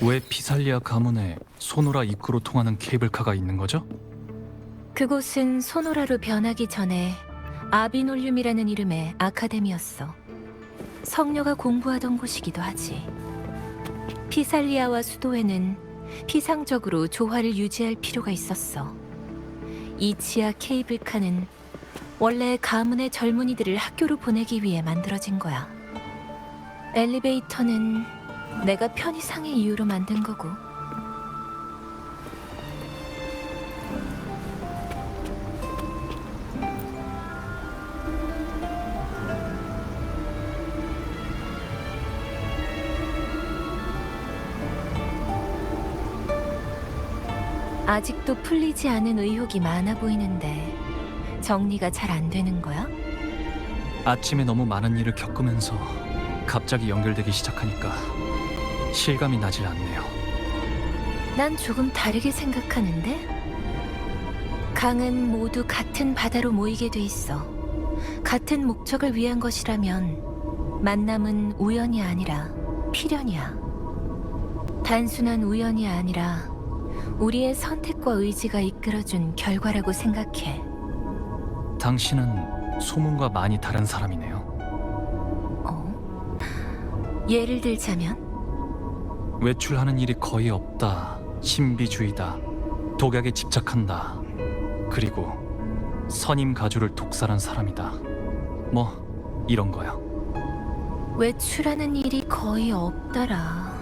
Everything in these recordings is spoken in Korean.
왜 피살리아 가문에 소노라 입구로 통하는 케이블카가 있는 거죠? 그곳은 소노라로 변하기 전에 아비놀륨이라는 이름의 아카데미였어. 성녀가 공부하던 곳이기도 하지. 피살리아와 수도회는 피상적으로 조화를 유지할 필요가 있었어. 이 지하 케이블카는 원래 가문의 젊은이들을 학교로 보내기 위해 만들어진 거야. 엘리베이터는 내가 편의상의 이유로 만든 거고. 아직도 풀리지 않은 의혹이 많아 보이는데 정리가 잘 안 되는 거야? 아침에 너무 많은 일을 겪으면서 갑자기 연결되기 시작하니까 실감이 나질 않네요. 난 조금 다르게 생각하는데? 강은 모두 같은 바다로 모이게 돼 있어. 같은 목적을 위한 것이라면 만남은 우연이 아니라 필연이야. 단순한 우연이 아니라 우리의 선택과 의지가 이끌어준 결과라고 생각해. 당신은 소문과 많이 다른 사람이네요. 예를 들자면? 외출하는 일이 거의 없다, 신비주의다, 독약에 집착한다, 그리고 선임 가주를 독살한 사람이다. 뭐 이런 거요. 외출하는 일이 거의 없더라.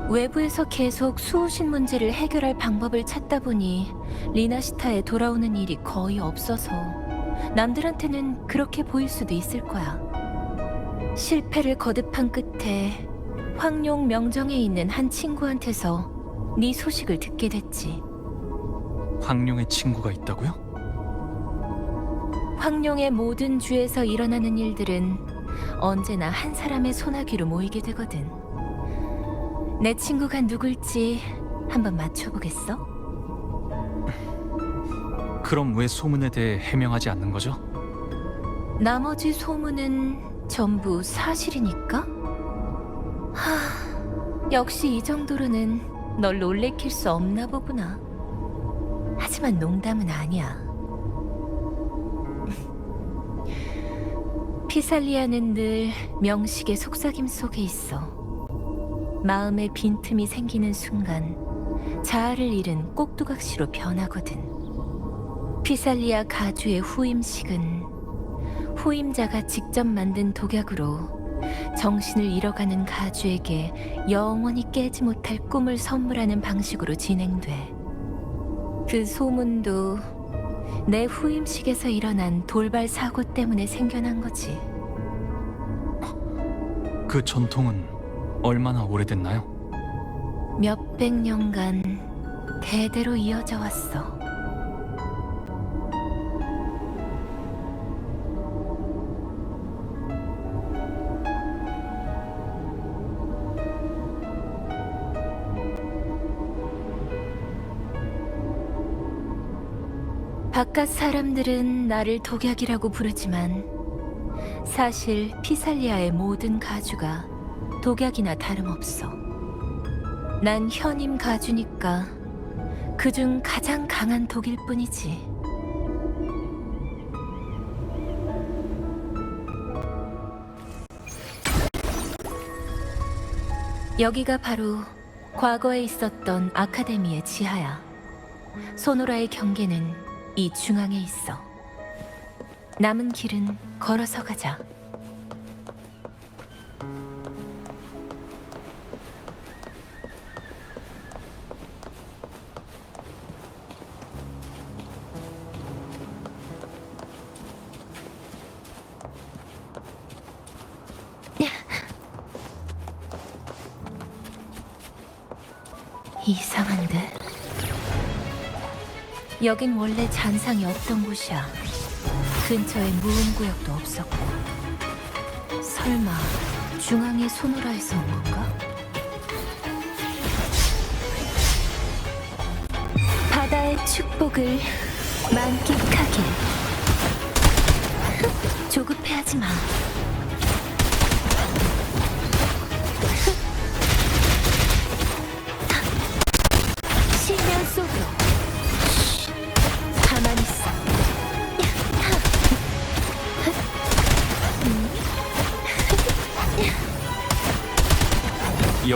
외부에서 계속 수호신 문제를 해결할 방법을 찾다 보니 리나시타에 돌아오는 일이 거의 없어서 남들한테는 그렇게 보일 수도 있을 거야. 실패를 거듭한 끝에 황룡 명정에 있는 한 친구한테서 네 소식을 듣게 됐지. 황룡의 친구가 있다고요? 황룡의 모든 주에서 일어나는 일들은 언제나 한 사람의 소나기로 모이게 되거든. 내 친구가 누굴지 한번 맞춰보겠어? 그럼 왜 소문에 대해 해명하지 않는 거죠? 나머지 소문은 전부 사실이니까? 역시 이 정도로는 널 놀래킬 수 없나 보구나. 하지만 농담은 아니야. 피살리아는 늘 명식의 속삭임 속에 있어. 마음에 빈틈이 생기는 순간 자아를 잃은 꼭두각시로 변하거든. 피살리아 가주의 후임식은 후임자가 직접 만든 독약으로 정신을 잃어가는 가주에게 영원히 깨지 못할 꿈을 선물하는 방식으로 진행돼. 그 소문도 내 후임식에서 일어난 돌발 사고 때문에 생겨난 거지. 그 전통은 얼마나 오래됐나요? 몇백 년간 대대로 이어져 왔어. 바깥 사람들은 나를 독약이라고 부르지만 사실 피살리아의 모든 가주가 독약이나 다름없어. 난 현임 가주니까 그중 가장 강한 독일 뿐이지. 여기가 바로 과거에 있었던 아카데미의 지하야. 소노라의 경계는 이 중앙에 있어. 남은 길은 걸어서 가자. 이상한데? 여긴 원래 잔상이 없던 곳이야. 근처에 무음구역도 없었고. 설마 중앙의 소노라에서 온 건가? 바다의 축복을 만끽하길. 조급해하지 마.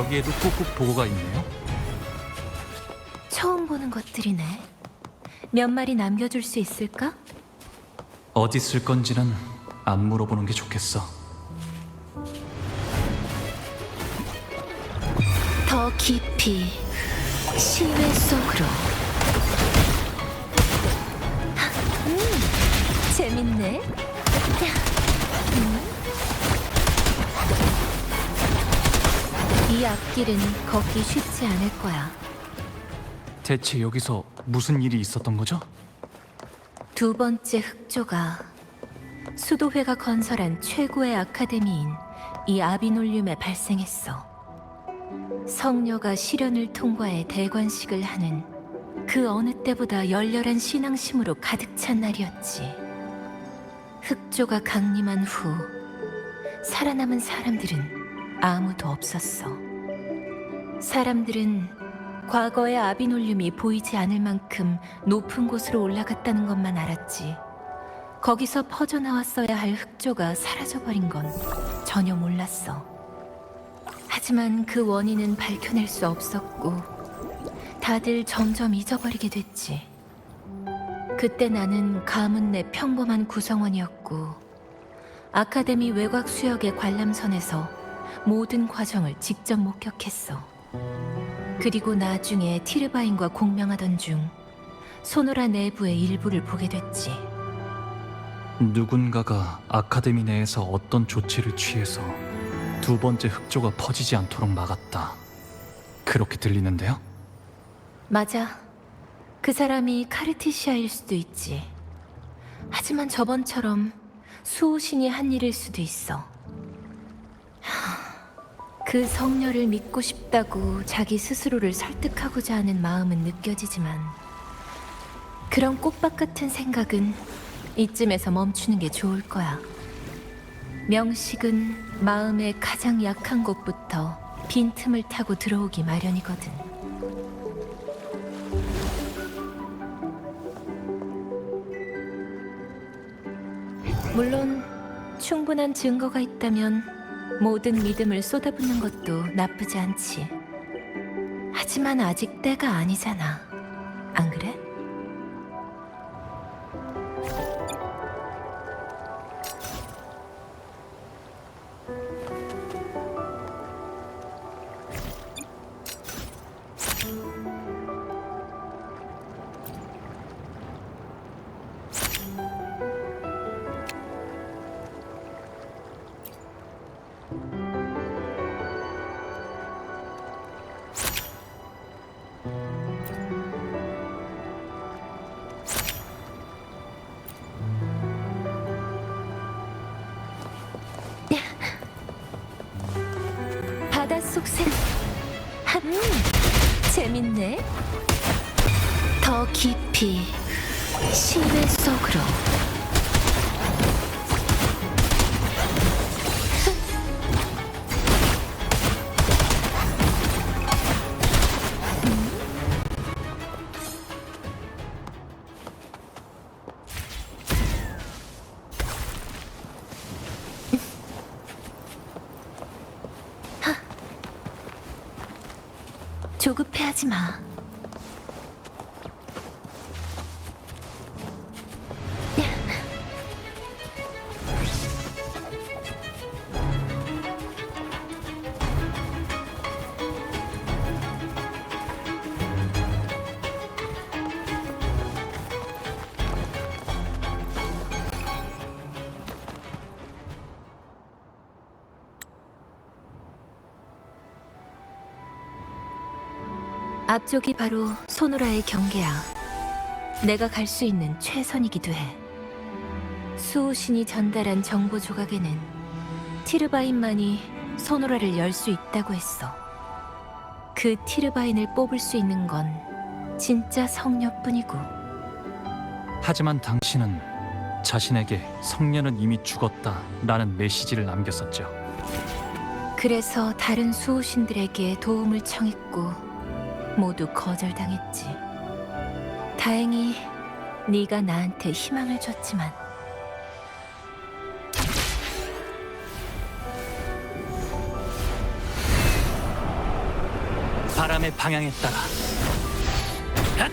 여기에도 꾹꾹 보고가 있네요. 처음 보는 것들이네. 몇 마리 남겨줄 수 있을까? 어디 쓸 건지는 안 물어보는 게 좋겠어. 더 깊이 실외 속으로. 재밌네. 이 앞길은 걷기 쉽지 않을 거야. 대체 여기서 무슨 일이 있었던 거죠? 두 번째 흑조가 수도회가 건설한 최고의 아카데미인 이 아비놀륨에 발생했어. 성녀가 시련을 통과해 대관식을 하는 그 어느 때보다 열렬한 신앙심으로 가득 찬 날이었지. 흑조가 강림한 후 살아남은 사람들은 아무도 없었어. 사람들은 과거의 아비놀륨이 보이지 않을 만큼 높은 곳으로 올라갔다는 것만 알았지. 거기서 퍼져나왔어야 할 흑조가 사라져버린 건 전혀 몰랐어. 하지만 그 원인은 밝혀낼 수 없었고 다들 점점 잊어버리게 됐지. 그때 나는 가문 내 평범한 구성원이었고 아카데미 외곽 수역의 관람선에서 모든 과정을 직접 목격했어. 그리고 나중에 티르바인과 공명하던 중 소노라 내부의 일부를 보게 됐지. 누군가가 아카데미 내에서 어떤 조치를 취해서 두 번째 흑조가 퍼지지 않도록 막았다. 그렇게 들리는데요? 맞아. 그 사람이 카르티시아일 수도 있지. 하지만 저번처럼 수호신이 한 일일 수도 있어. 그 성녀를 믿고 싶다고 자기 스스로를 설득하고자 하는 마음은 느껴지지만 그런 꽃밭 같은 생각은 이쯤에서 멈추는 게 좋을 거야. 명식은 마음의 가장 약한 곳부터 빈틈을 타고 들어오기 마련이거든. 물론 충분한 증거가 있다면 모든 믿음을 쏟아붓는 것도 나쁘지 않지. 하지만 아직 때가 아니잖아. 안 그래? 바닷속 새. 재밌네. 더 깊이 실외 속으로. 조급해하지 마. 앞쪽이 바로 소노라의 경계야. 내가 갈 수 있는 최선이기도 해. 수호신이 전달한 정보 조각에는 티르바인만이 소노라를 열 수 있다고 했어. 그 티르바인을 뽑을 수 있는 건 진짜 성녀뿐이고. 하지만 당신은 자신에게 성녀는 이미 죽었다라는 메시지를 남겼었죠. 그래서 다른 수호신들에게 도움을 청했고 모두 거절당했지. 다행히 네가 나한테 희망을 줬지만. 바람의 방향에 따라. 핫!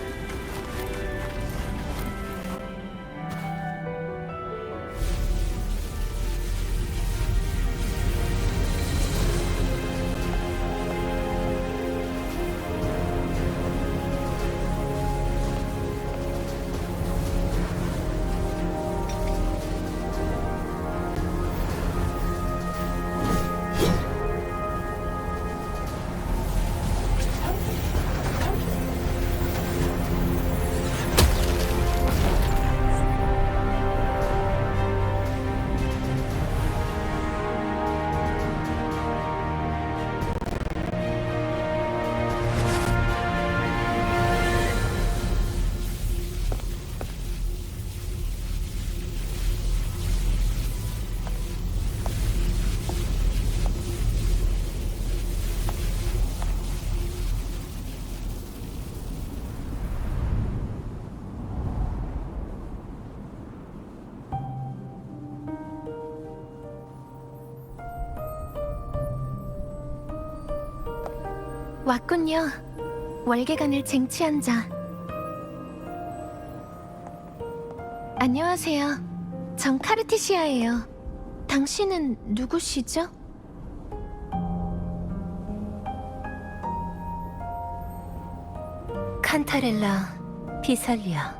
왔군요. 월계관을 쟁취한 자. 안녕하세요. 전 카르티시아예요. 당신은 누구시죠? 칸타렐라 비살리아.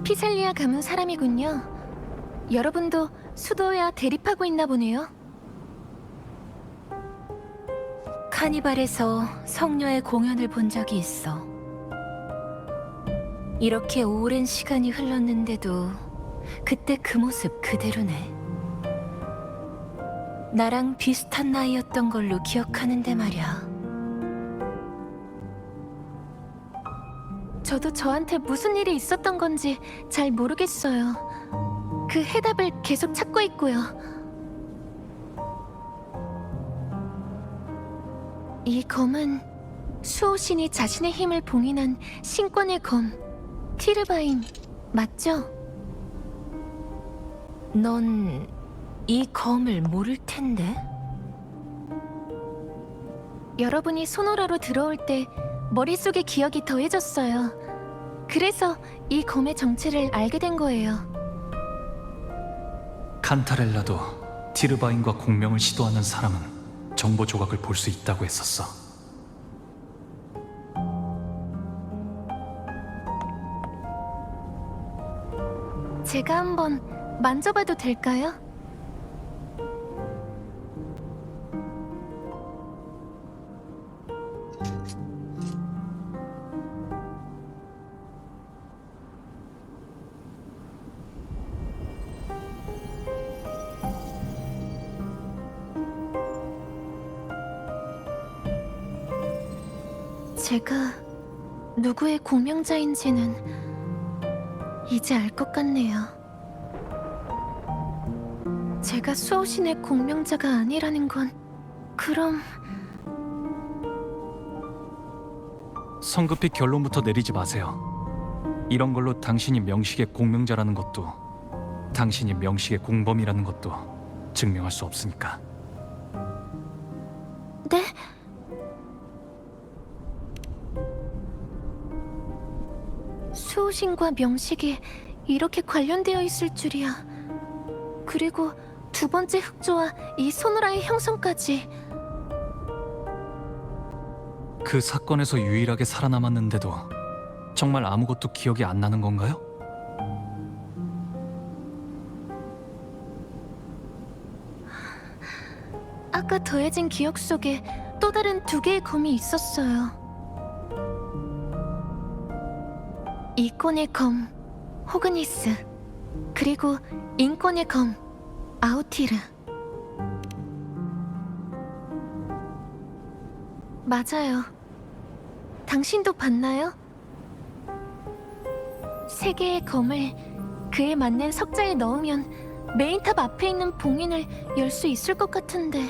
피살리아 가문 사람이군요. 여러분도 수도와 대립하고 있나 보네요. 카니발에서 성녀의 공연을 본 적이 있어. 이렇게 오랜 시간이 흘렀는데도 그때 그 모습 그대로네. 나랑 비슷한 나이였던 걸로 기억하는데 말이야. 저도 저한테 무슨 일이 있었던 건지 잘 모르겠어요. 그 해답을 계속 찾고 있고요. 이 검은 수호신이 자신의 힘을 봉인한 신권의 검, 티르바인, 맞죠? 넌 이 검을 모를 텐데? 여러분이 소노라로 들어올 때 머릿속에 기억이 더해졌어요. 그래서 이 검의 정체를 알게 된 거예요. 칸타렐라도 티르바인과 공명을 시도하는 사람은 정보 조각을 볼 수 있다고 했었어. 제가 한번 만져봐도 될까요? 제가 누구의 공명자인지는 이제 알 것 같네요. 제가 수호신의 공명자가 아니라는 건 그럼 성급히 결론부터 내리지 마세요. 이런 걸로 당신이 명식의 공명자라는 것도 당신이 명식의 공범이라는 것도 증명할 수 없으니까. 네? 수호신과 명식이 이렇게 관련되어 있을 줄이야. 그리고 두 번째 흑조와 이 소노라의 형성까지. 그 사건에서 유일하게 살아남았는데도 정말 아무것도 기억이 안 나는 건가요? 아까 더해진 기억 속에 또 다른 두 개의 검이 있었어요. 이권의 검, 호그니스, 그리고 인권의 검, 아우티르. 맞아요. 당신도 봤나요? 세 개의 검을 그에 맞는 석자에 넣으면 메인탑 앞에 있는 봉인을 열 수 있을 것 같은데.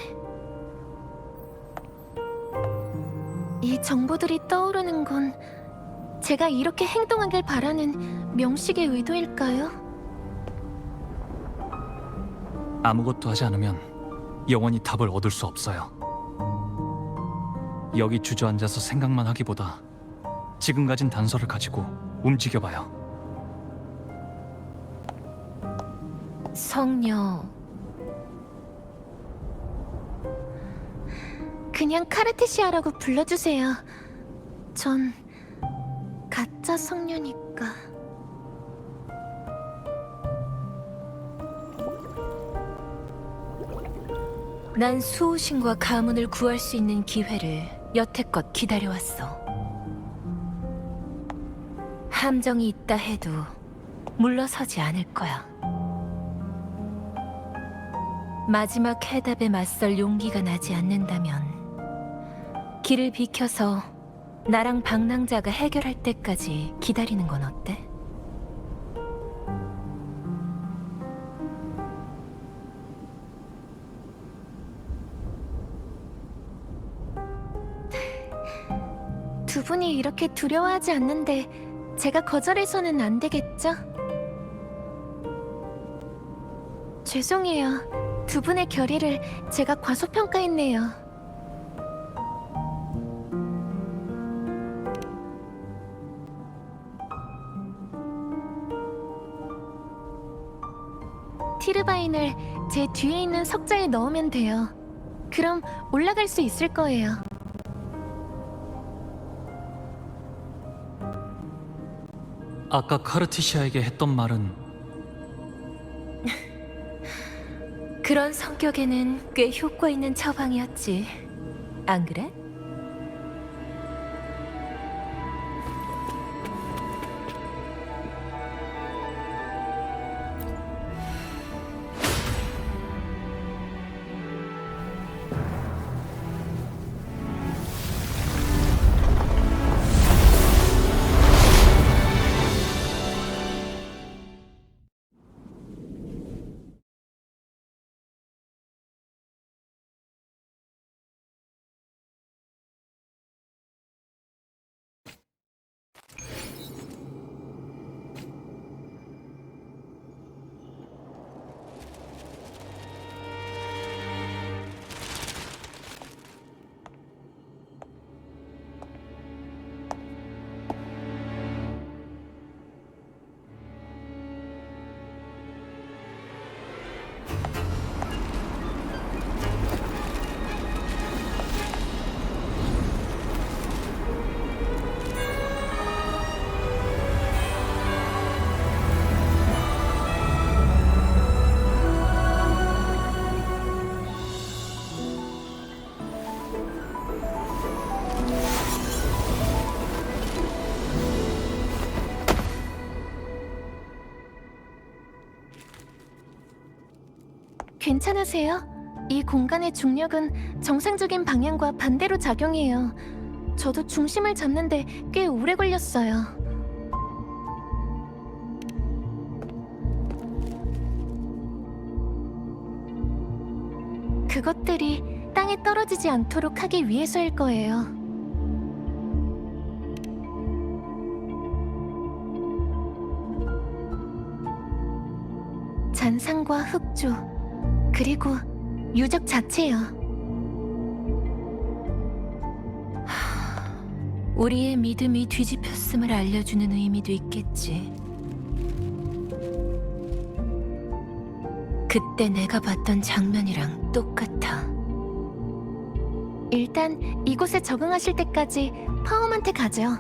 이 정보들이 떠오르는 건 제가 이렇게 행동하길 바라는 명식의 의도일까요? 아무것도 하지 않으면 영원히 답을 얻을 수 없어요. 여기 주저앉아서 생각만 하기보다 지금 가진 단서를 가지고 움직여봐요. 성녀. 그냥 카르테시아라고 불러주세요. 전 가짜 성녀니까. 난 수호신과 가문을 구할 수 있는 기회를 여태껏 기다려왔어. 함정이 있다 해도 물러서지 않을 거야. 마지막 해답에 맞설 용기가 나지 않는다면 길을 비켜서 나랑 방랑자가 해결할 때까지 기다리는 건 어때? 두 분이 이렇게 두려워하지 않는데 제가 거절해서는 안 되겠죠? 죄송해요. 두 분의 결의를 제가 과소평가했네요. 티르바인을 제 뒤에 있는 석자에 넣으면 돼요. 그럼 올라갈 수 있을 거예요. 아까 카르티시아에게 했던 말은 그런 성격에는 꽤 효과 있는 처방이었지. 안 그래? 괜찮으세요? 이 공간의 중력은 정상적인 방향과 반대로 작용해요. 저도 중심을 잡는데 꽤 오래 걸렸어요. 그것들이 땅에 떨어지지 않도록 하기 위해서일 거예요. 잔상과 흑조, 그리고 유적 자체요. 우리의 믿음이 뒤집혔음을 알려주는 의미도 있겠지. 그때 내가 봤던 장면이랑 똑같아. 일단 이곳에 적응하실 때까지 파움한테 가죠.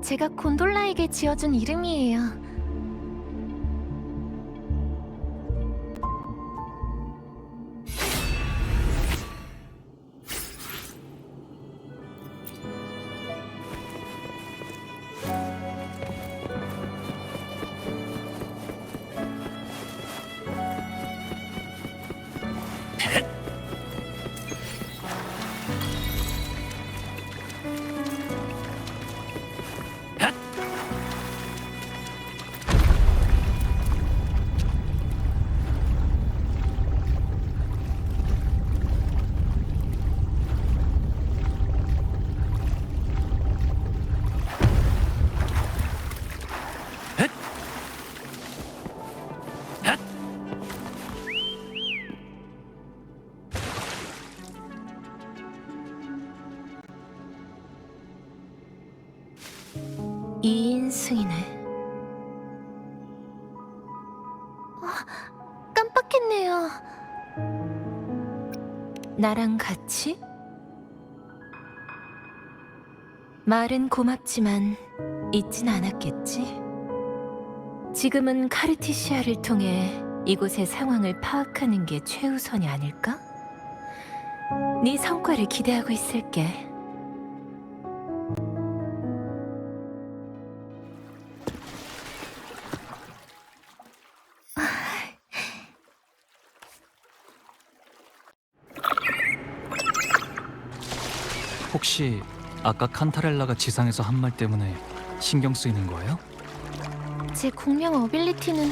제가 곤돌라에게 지어준 이름이에요. 2인승이네. 깜빡했네요. 나랑 같이? 말은 고맙지만 잊진 않았겠지? 지금은 카르티시아를 통해 이곳의 상황을 파악하는 게 최우선이 아닐까? 네 성과를 기대하고 있을게. 혹시 아까 칸타렐라가 지상에서 한 말 때문에 신경 쓰이는 거예요? 제 공명 어빌리티는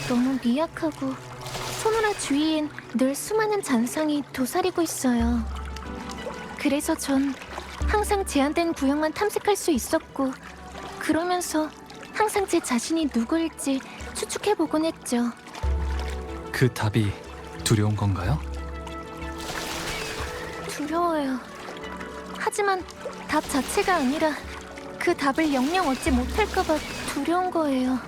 너무 미약하고 소노라 주위엔 늘 수많은 잔상이 도사리고 있어요. 그래서 전 항상 제한된 구역만 탐색할 수 있었고, 그러면서 항상 제 자신이 누구일지 추측해보곤 했죠. 그 답이 두려운 건가요? 두려워요. 하지만 답 자체가 아니라 그 답을 영영 얻지 못할까봐 두려운 거예요.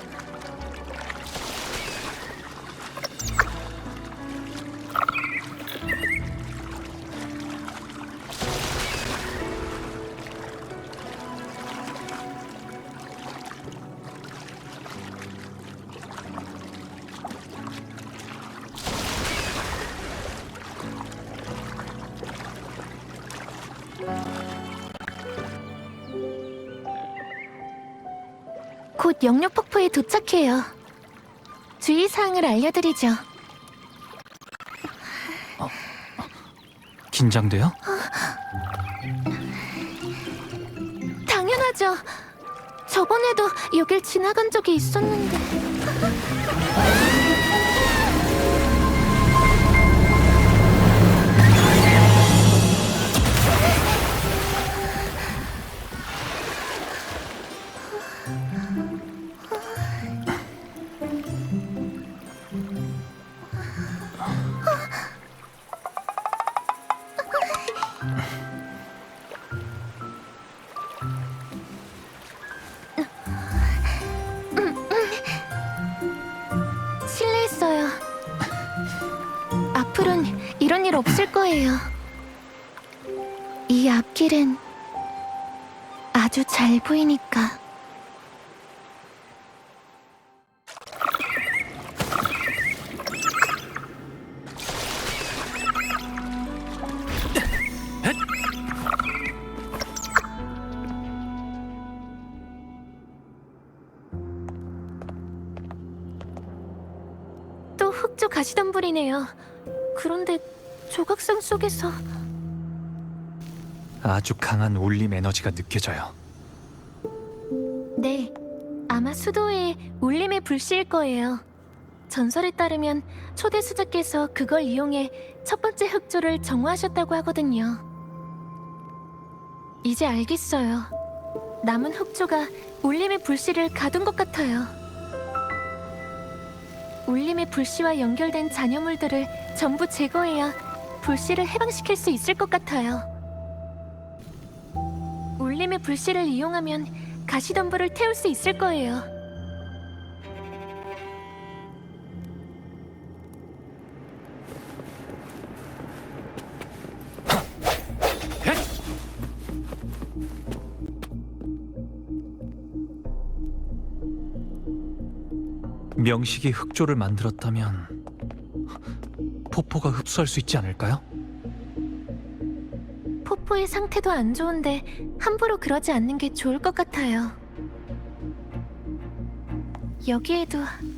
곧 영역 폭포에 도착해요. 주의사항을 알려드리죠. 긴장돼요? 당연하죠. 저번에도 여길 지나간 적이 있었는데. 실례했어요. 앞으로는 이런 일 없을 거예요. 이 앞길은 아주 잘 보이니까. 또 흑조 가시덤불이네요. 그런데 조각상 속에서 아주 강한 울림 에너지가 느껴져요. 네, 아마 수도의 울림의 불씨일 거예요. 전설에 따르면 초대 수자께서 그걸 이용해 첫 번째 흑조를 정화하셨다고 하거든요. 이제 알겠어요. 남은 흑조가 울림의 불씨를 가둔 것 같아요. 울림의 불씨와 연결된 잔여물들을 전부 제거해야 불씨를 해방시킬 수 있을 것 같아요. 울림의 불씨를 이용하면 가시덤불을 태울 수 있을 거예요. 명식이 흑조를 만들었다면 포포가 흡수할 수 있지 않을까요? 포포의 상태도 안 좋은데 함부로 그러지 않는 게 좋을 것 같아요. 여기에도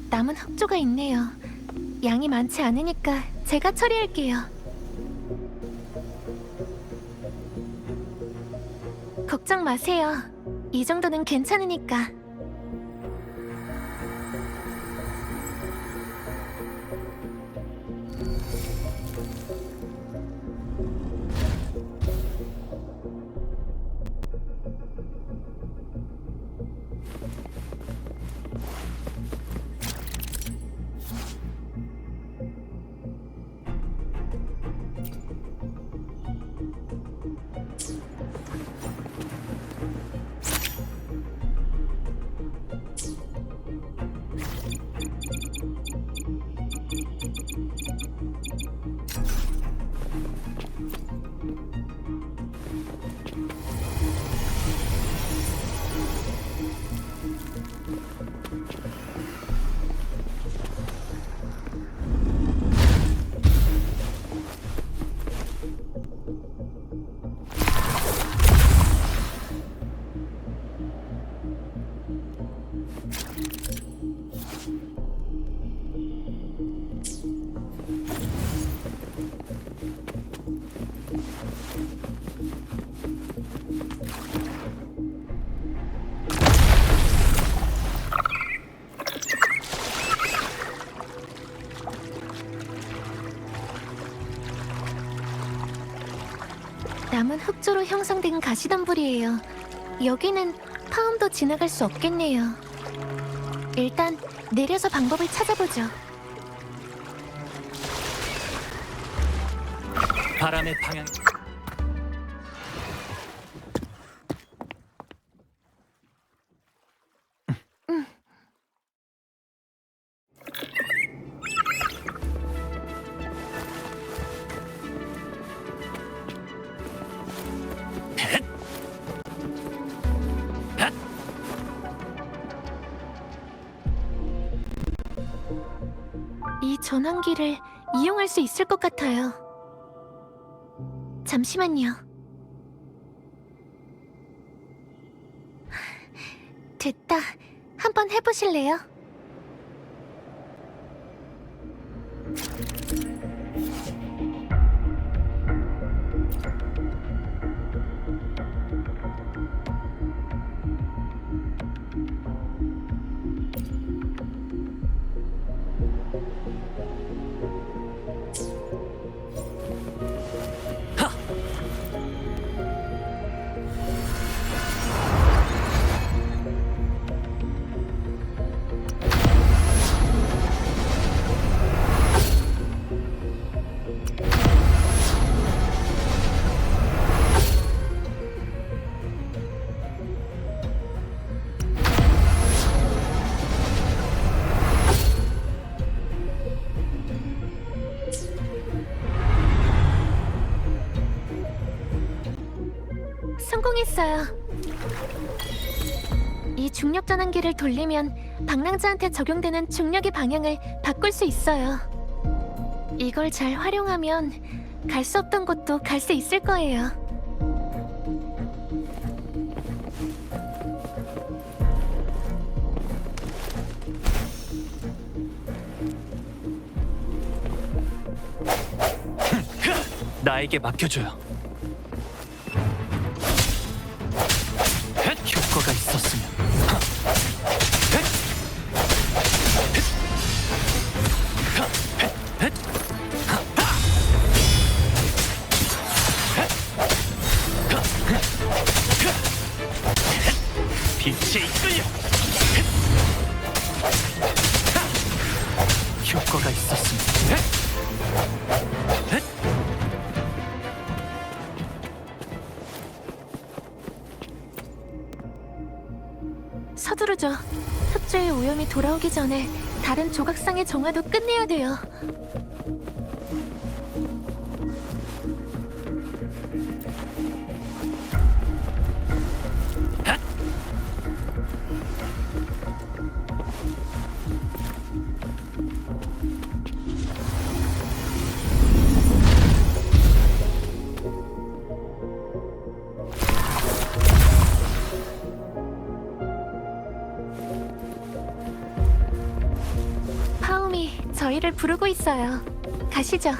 남은 흑조가 있네요. 양이 많지 않으니까 제가 처리할게요. 걱정 마세요. 이 정도는 괜찮으니까. 남은 흑조로 형성된 가시덤불이에요. 여기는 파움도 지나갈 수 없겠네요. 일단 내려서 방법을 찾아보죠. 바람의 방향. 이 전환기를 이용할 수 있을 것 같아요. 잠시만요. 됐다. 한번 해보실래요? 성공했어요. 이 중력 전환기를 돌리면 방랑자한테 적용되는 중력의 방향을 바꿀 수 있어요. 이걸 잘 활용하면 갈 수 없던 곳도 갈 수 있을 거예요. 나에게 맡겨줘요. 효과가 있었으면. 빛에 이끌려. 효과가 있었으면. 서두르죠. 흑조의 오염이 돌아오기 전에 다른 조각상의 정화도 끝내야 돼요. 파움이 저희를 부르고 있어요. 가시죠.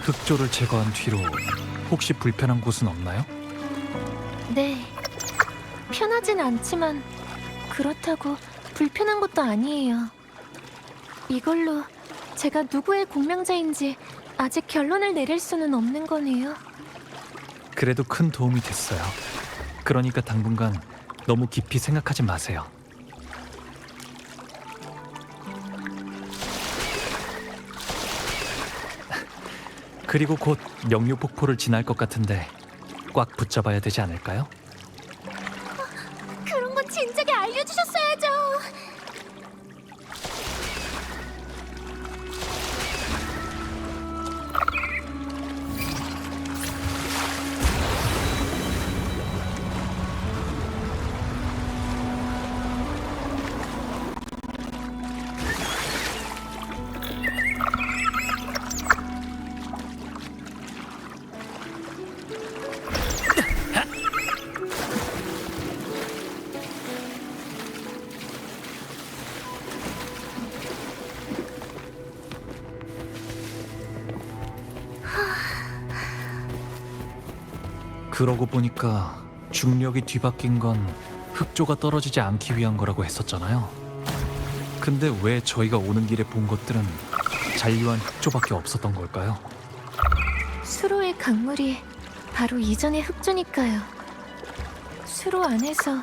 흑조를 제거한 뒤로 혹시 불편한 곳은 없나요? 네. 편하진 않지만 그렇다고 불편한 것도 아니에요. 이걸로 제가 누구의 공명자인지 아직 결론을 내릴 수는 없는 거네요. 그래도 큰 도움이 됐어요. 그러니까 당분간 너무 깊이 생각하지 마세요. 그리고 곧 영유 폭포를 지날 것 같은데 꽉 붙잡아야 되지 않을까요? 그러고 보니까 중력이 뒤바뀐 건 흑조가 떨어지지 않기 위한 거라고 했었잖아요. 근데 왜 저희가 오는 길에 본 것들은 잔류한 흑조밖에 없었던 걸까요? 수로의 강물이 바로 이전의 흑조니까요. 수로 안에서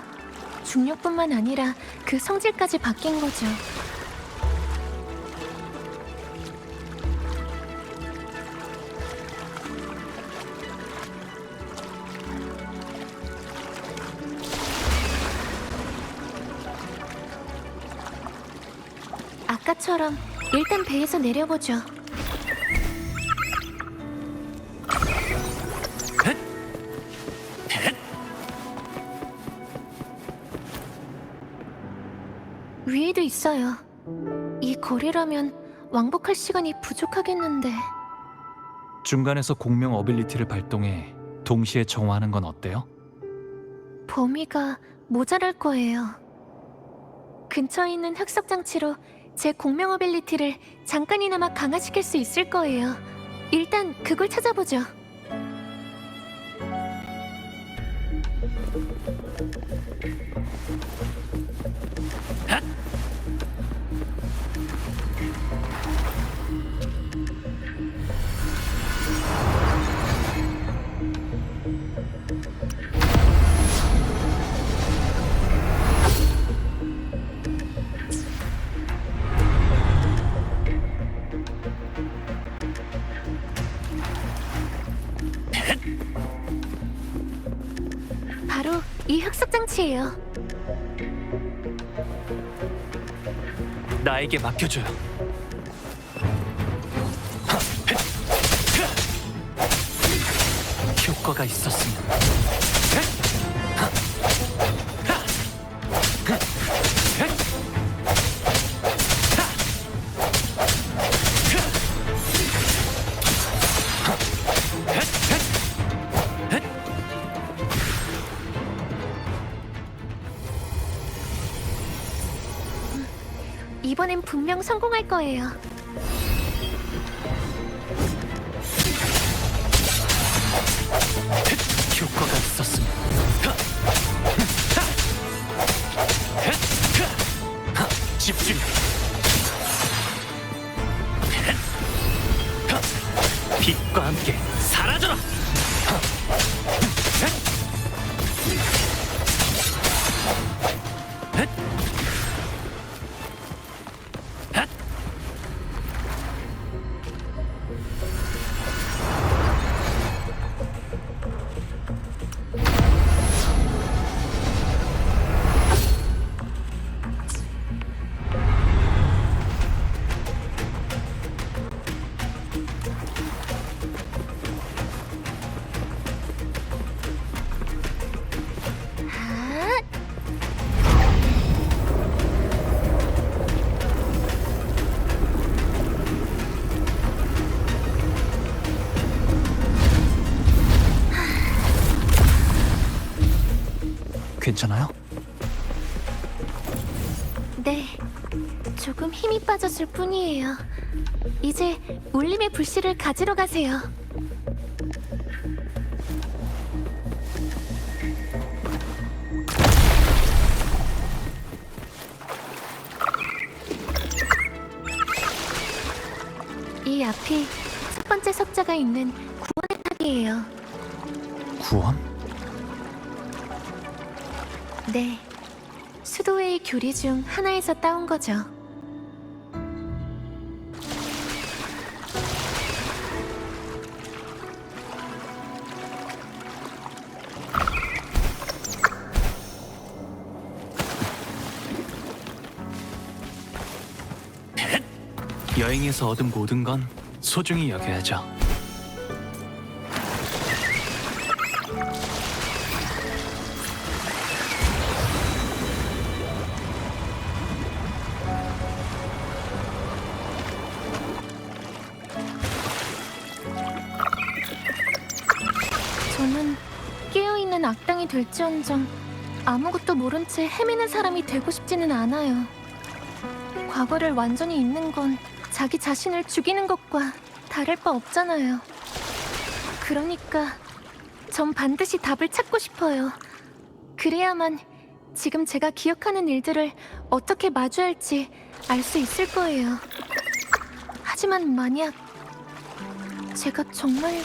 중력뿐만 아니라 그 성질까지 바뀐 거죠. 아까처럼 일단 배에서 내려보죠. 위에도 있어요. 이 거리라면 왕복할 시간이 부족하겠는데. 중간에서 공명 어빌리티를 발동해 동시에 정화하는 건 어때요? 범위가 모자랄 거예요. 근처에 있는 흑석 장치로 제 공명 어빌리티를 잠깐이나마 강화시킬 수 있을 거예요. 일단 그걸 찾아보죠. 바로 이 흑석 장치예요. 나에게 맡겨줘요. 효과가 있었으면. 이번엔 분명 성공할 거예요. 효과가 있었으면. 집중. 빛과 함께 사라져라. 아, 괜찮아요? 네, 조금 힘이 빠졌을 뿐이에요. 이제 울림의 불씨를 가지러 가세요. 이 앞이 첫 번째 석자가 있는 구원의 탑이에요. 구원? 네, 수도회의 교리 중 하나에서 따온 거죠. 여행에서 얻은 모든 건 소중히 여겨야죠. 저는 깨어있는 악당이 될지언정 아무것도 모른 채 헤매는 사람이 되고 싶지는 않아요. 과거를 완전히 잊는 건 자기 자신을 죽이는 것과 다를 바 없잖아요. 그러니까 전 반드시 답을 찾고 싶어요. 그래야만 지금 제가 기억하는 일들을 어떻게 마주할지 알 수 있을 거예요. 하지만 만약 제가 정말로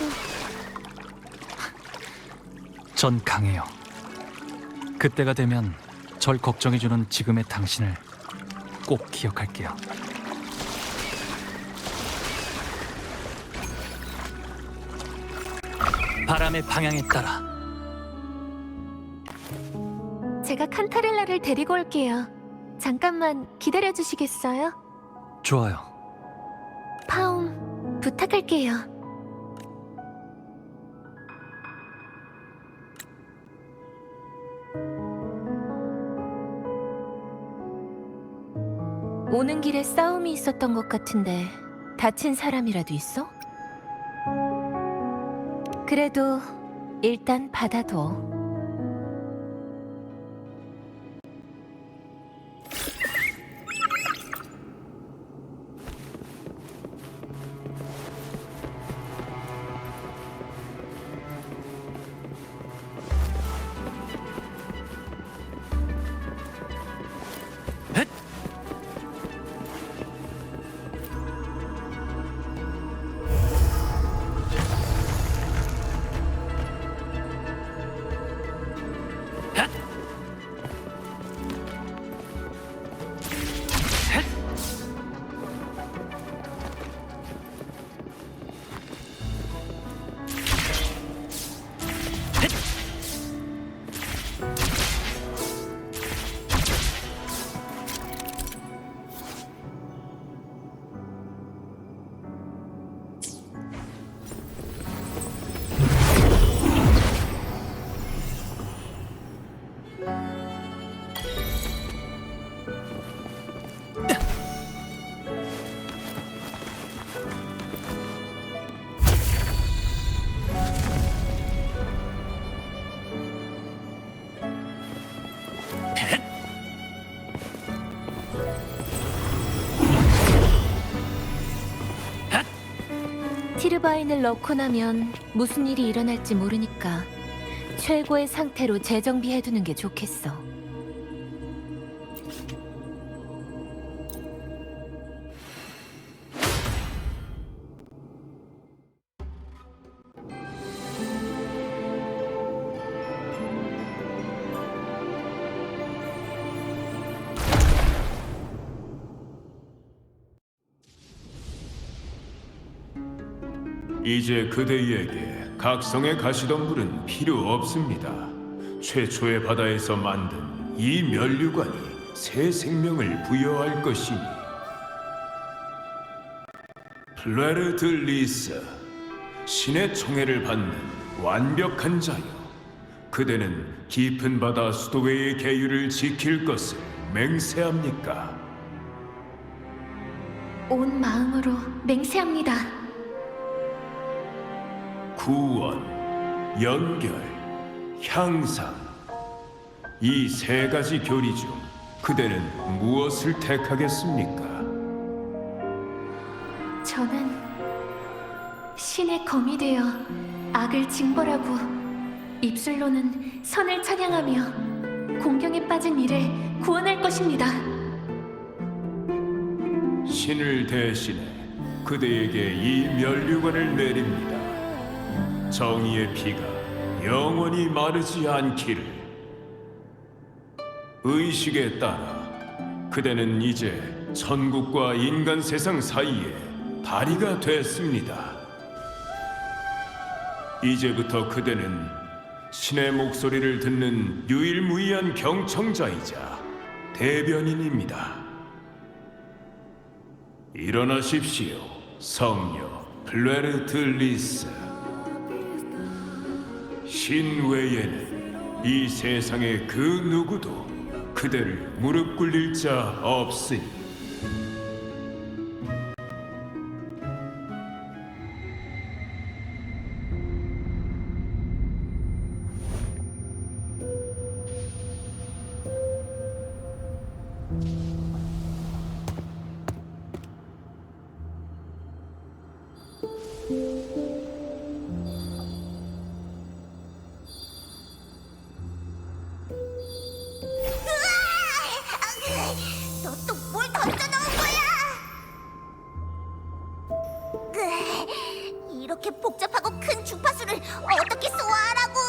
전 강해요. 그때가 되면 절 걱정해주는 지금의 당신을 꼭 기억할게요. 바람의 방향에 따라. 제가 칸타렐라를 데리고 올게요. 잠깐만 기다려 주시겠어요? 좋아요. 파움 부탁할게요. 오는 길에 싸움이 있었던 것 같은데 다친 사람이라도 있어? 그래도 일단 받아둬. 티르바인을 넣고 나면 무슨 일이 일어날지 모르니까 최고의 상태로 재정비해두는 게 좋겠어. 이제 그대에게 각성에 가시던 분은 필요 없습니다. 최초의 바다에서 만든 이 면류관이 새 생명을 부여할 것이니. 플레르드 리스, 신의 총애를 받는 완벽한 자여, 그대는 깊은 바다 수도회의 계율을 지킬 것을 맹세합니까? 온 마음으로 맹세합니다. 구원, 연결, 향상, 이 세 가지 교리 중 그대는 무엇을 택하겠습니까? 저는 신의 검이 되어 악을 징벌하고 입술로는 선을 찬양하며 공경에 빠진 이를 구원할 것입니다. 신을 대신해 그대에게 이 면류관을 내립니다. 정의의 피가 영원히 마르지 않기를. 의식에 따라 그대는 이제 천국과 인간 세상 사이에 다리가 됐습니다. 이제부터 그대는 신의 목소리를 듣는 유일무이한 경청자이자 대변인입니다. 일어나십시오, 성녀 플레르트 리스. 신 외에는 이 세상의 그 누구도 그대를 무릎 꿇릴 자 없으니. 그렇게 복잡하고 큰 주파수를 어떻게 소화하라고?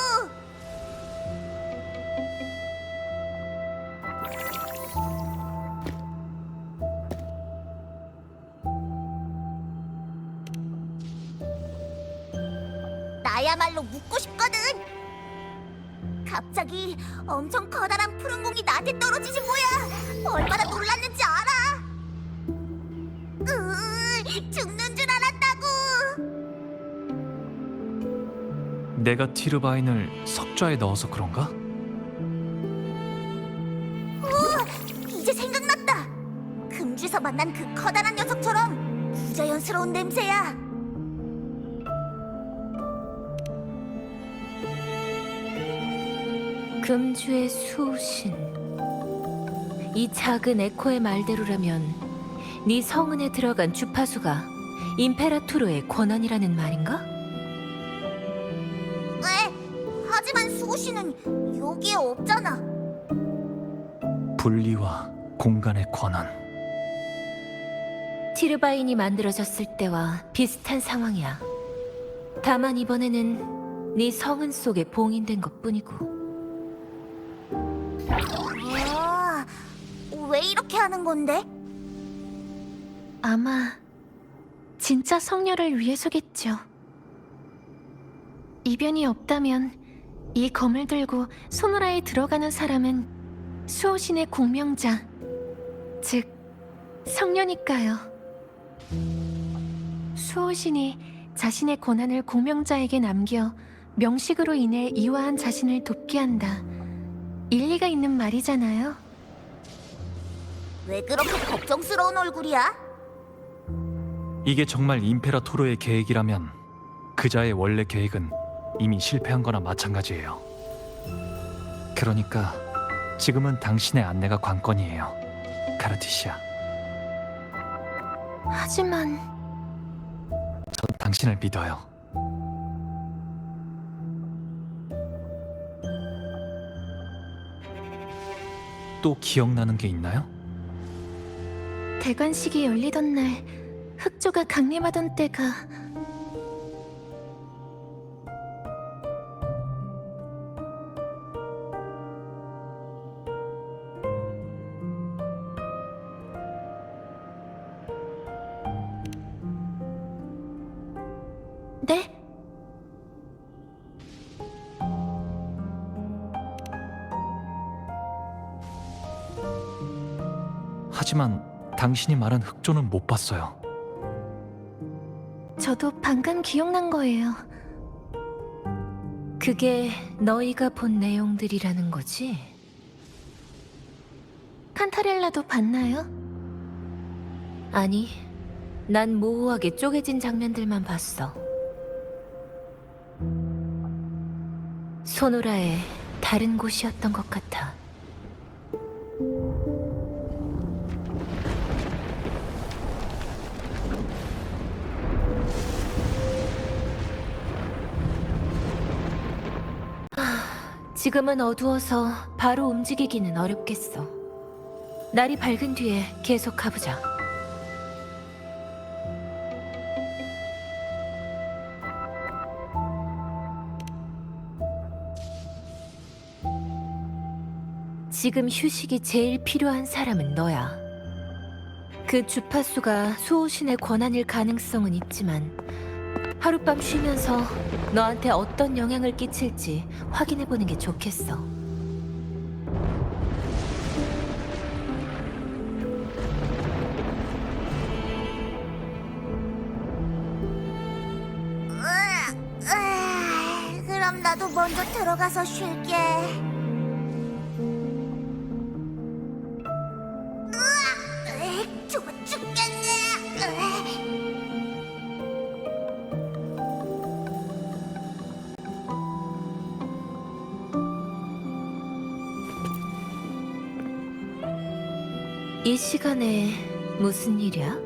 나야말로 묻고 싶거든. 갑자기 엄청 커다란 푸른 공이 나한테 떨어지지 뭐야? 얼마나 놀랐는지 알아? 죽는 줄 알았다고. 내가 티르바인을 석좌에 넣어서 그런가? 이제 생각났다. 금주에서 만난 그 커다란 녀석처럼 부자연스러운 냄새야. 금주의 수호신. 이 작은 에코의 말대로라면 네 성은에 들어간 주파수가 임페라투르의 권한이라는 말인가? 왜? 하지만 수호씨는 여기에 없잖아. 분리와 공간의 권한. 티르바인이 만들어졌을 때와 비슷한 상황이야. 다만 이번에는 네 성은 속에 봉인된 것뿐이고. 왜 이렇게 하는 건데? 아마 진짜 성녀를 위해서겠죠. 이변이 없다면 이 검을 들고 소노라에 들어가는 사람은 수호신의 공명자, 즉 성녀니까요. 수호신이 자신의 권한을 공명자에게 남겨 명식으로 인해 이화한 자신을 돕게 한다. 일리가 있는 말이잖아요. 왜 그렇게 걱정스러운 얼굴이야? 이게 정말 임페라토르의 계획이라면 그자의 원래 계획은 이미 실패한 거나 마찬가지예요. 그러니까 지금은 당신의 안내가 관건이에요, 카르티시아. 하지만 전 당신을 믿어요. 또 기억나는 게 있나요? 대관식이 열리던 날 흑조가 강림하던 때가 네? 하지만 당신이 말한 흑조는 못 봤어요. 저도 방금 기억난 거예요. 그게 너희가 본 내용들이라는 거지? 칸타렐라도 봤나요? 아니, 난 모호하게 쪼개진 장면들만 봤어. 소노라의 다른 곳이었던 것 같아. 지금은 어두워서 바로 움직이기는 어렵겠어. 날이 밝은 뒤에 계속 가보자. 지금 휴식이 제일 필요한 사람은 너야. 그 주파수가 수호신의 권한일 가능성은 있지만 하룻밤 쉬면서 너한테 어떤 영향을 끼칠지 확인해보는 게 좋겠어. 그럼 나도 먼저 들어가서 쉴게. 죽어 죽겠네. 이 시간에 무슨 일이야?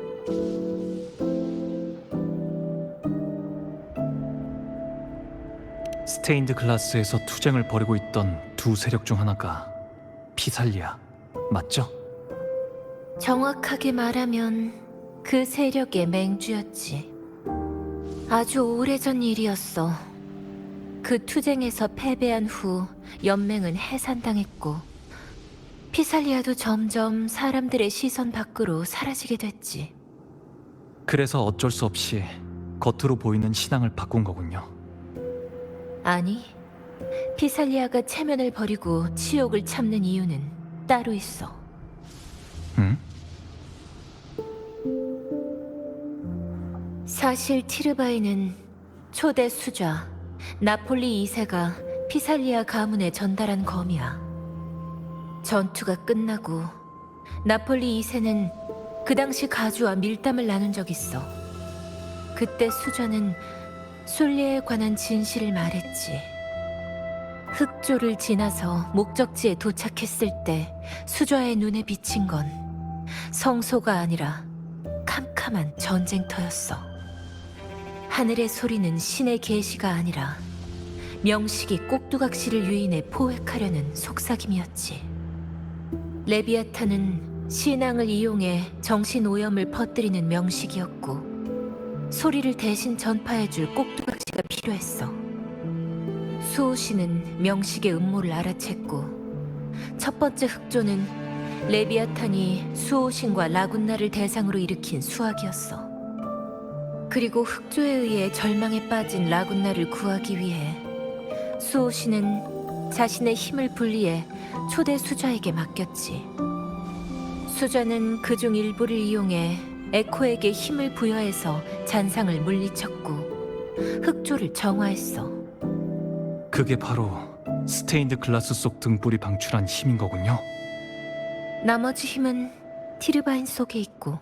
스테인드 글라스에서 투쟁을 벌이고 있던 두 세력 중 하나가 피살리아, 맞죠? 정확하게 말하면 그 세력의 맹주였지. 아주 오래전 일이었어. 그 투쟁에서 패배한 후 연맹은 해산당했고 피살리아도 점점 사람들의 시선 밖으로 사라지게 됐지. 그래서 어쩔 수 없이 겉으로 보이는 신앙을 바꾼 거군요. 아니, 피살리아가 체면을 버리고 치욕을 참는 이유는 따로 있어. 응? 사실 티르바이는 초대 수좌 나폴리 2세가 피살리아 가문에 전달한 검이야. 전투가 끝나고 나폴리 2세는 그 당시 가주와 밀담을 나눈 적 있어. 그때 수좌는 솔리에 관한 진실을 말했지. 흑조를 지나서 목적지에 도착했을 때 수좌의 눈에 비친 건 성소가 아니라 캄캄한 전쟁터였어. 하늘의 소리는 신의 계시가 아니라 명식이 꼭두각시를 유인해 포획하려는 속삭임이었지. 레비아탄은 신앙을 이용해 정신 오염을 퍼뜨리는 명식이었고 소리를 대신 전파해줄 꼭두각시가 필요했어. 수호신은 명식의 음모를 알아챘고 첫 번째 흑조는 레비아탄이 수호신과 라군나를 대상으로 일으킨 수학이었어. 그리고 흑조에 의해 절망에 빠진 라군나를 구하기 위해 수호신은 자신의 힘을 분리해 초대 수좌에게 맡겼지. 수좌는 그중 일부를 이용해 에코에게 힘을 부여해서 잔상을 물리쳤고 흑조를 정화했어. 그게 바로 스테인드 글라스 속 등불이 방출한 힘인 거군요. 나머지 힘은 티르바인 속에 있고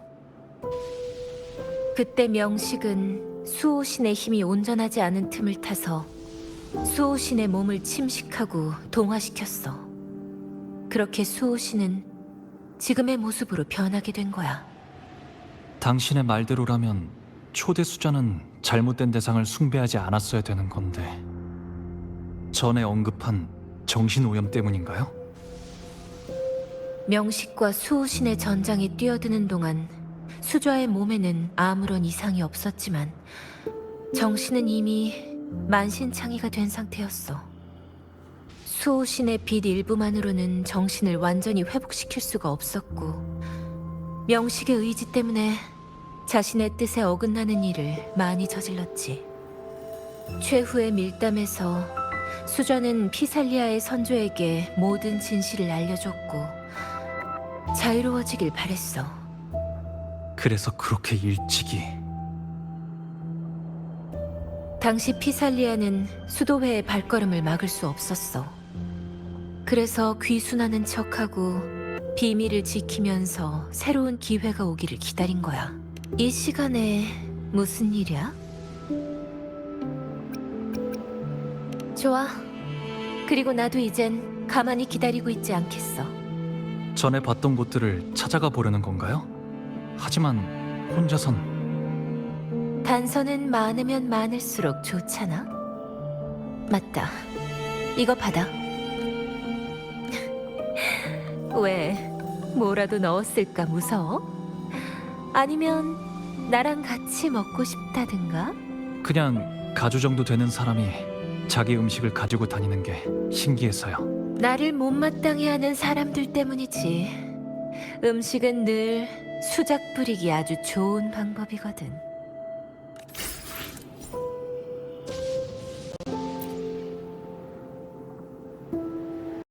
그때 명식은 수호신의 힘이 온전하지 않은 틈을 타서 수호신의 몸을 침식하고 동화시켰어. 그렇게 수호신은 지금의 모습으로 변하게 된 거야. 당신의 말대로라면 초대 수자는 잘못된 대상을 숭배하지 않았어야 되는 건데 전에 언급한 정신오염 때문인가요? 명식과 수호신의 전장이 뛰어드는 동안 수좌의 몸에는 아무런 이상이 없었지만 정신은 이미 만신창이가 된 상태였어. 수호신의 빛 일부만으로는 정신을 완전히 회복시킬 수가 없었고 명식의 의지 때문에 자신의 뜻에 어긋나는 일을 많이 저질렀지. 최후의 밀담에서 수좌는 피살리아의 선조에게 모든 진실을 알려줬고 자유로워지길 바랬어. 그래서 그렇게 일찍이... 당시 피살리아는 수도회의 발걸음을 막을 수 없었어. 그래서 귀순하는 척하고 비밀을 지키면서 새로운 기회가 오기를 기다린 거야. 이 시간에 무슨 일이야? 좋아. 그리고 나도 이젠 가만히 기다리고 있지 않겠어. 전에 봤던 곳들을 찾아가 보려는 건가요? 하지만 혼자선... 단서는 많으면 많을수록 좋잖아. 맞다. 이거 받아. 왜? 뭐라도 넣었을까 무서워? 아니면 나랑 같이 먹고 싶다든가? 그냥 가주 정도 되는 사람이 자기 음식을 가지고 다니는 게 신기해서요. 나를 못마땅해 하는 사람들 때문이지. 음식은 늘 수작 부리기 아주 좋은 방법이거든.